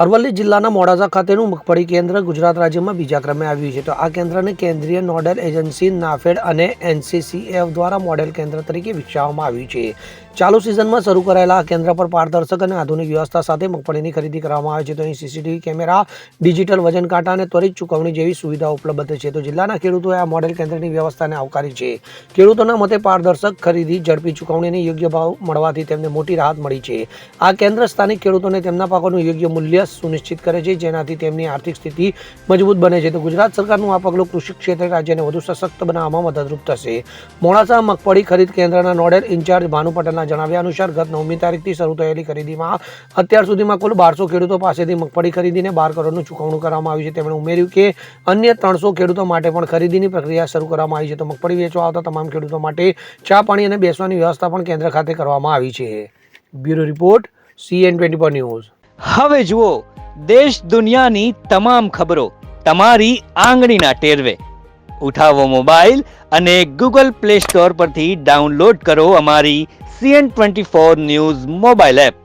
અરવલ્લી જિલ્લાના મોડાસા ખાતેનું મગફળી કેન્દ્ર ગુજરાત રાજ્યમાં બીજા ક્રમે આવ્યું છે. તો આ કેન્દ્રને કેન્દ્રીય નોડલ એજન્સી નાફેડ અને એનસીસીએફ દ્વારા મોડેલ કેન્દ્ર તરીકે વિકસાવવામાં આવ્યું છે. ચાલુ સિઝનમાં શરૂ કરાયેલા આ કેન્દ્ર પર પારદર્શક અને આધુનિક વ્યવસ્થા સાથે મગફળીની ખરીદી કરવામાં આવે છે. તો અહીં સીસીટીવી કેમેરા, ડિજિટલ વજન કાંટા અને ત્વરિત ચૂકવણી જેવી સુવિધાઓ ઉપલબ્ધ છે. તો જિલ્લાના ખેડૂતોએ આ મોડેલ કેન્દ્રની વ્યવસ્થાને આવકારી છે. ખેડૂતોના મતે પારદર્શક ખરીદી, ઝડપી ચૂકવણી અને યોગ્ય ભાવ મળવાથી તેમને મોટી રાહત મળી છે. આ કેન્દ્ર સ્થાનિક ખેડૂતોને તેમના પાકોનું યોગ્ય મૂલ્ય સુનિશ્ચિત કરે છે, જેનાથી તેમની આર્થિક સ્થિતિ મજબૂત બને છે. તો ગુજરાત સરકારનું આ પગલું કૃષિ ક્ષેત્રે રાજ્યને વધુ સશક્ત બનાવવામાં મદદરૂપ થશે. મોડાસા મગફળી ખરીદ કેન્દ્રના નોડલ ઇન્ચાર્જ ભાનુ પટેલના જણાવ્યા અનુસાર ગત 9મી તારીખથી શરૂ થયેલી ખરીદીમાં અત્યાર સુધીમાં કુલ 1200 ખેડૂતો પાસેથી મગફળી ખરીદીને 12 કરોડનું ચૂકવણું કરવામાં આવ્યું છે. તેમણે ઉમેર્યું કે અન્ય 300 ખેડૂતો માટે પણ ખરીદીની પ્રક્રિયા શરૂ કરવામાં આવી છે. તો મગફળી વેચવા આવતા તમામ ખેડૂતો માટે ચા, પાણી અને બેસવાની વ્યવસ્થા પણ કેન્દ્ર ખાતે કરવામાં આવી છે. Bureau report, CN24 news. હવે જુઓ દેશ દુનિયાની તમામ ખબરો તમારી આંગળીના ટેરવે. ઉઠાવો મોબાઈલ અને Google Play Store પરથી ડાઉનલોડ કરો અમારી CN24 ન્યૂઝ મોબાઈલ એપ.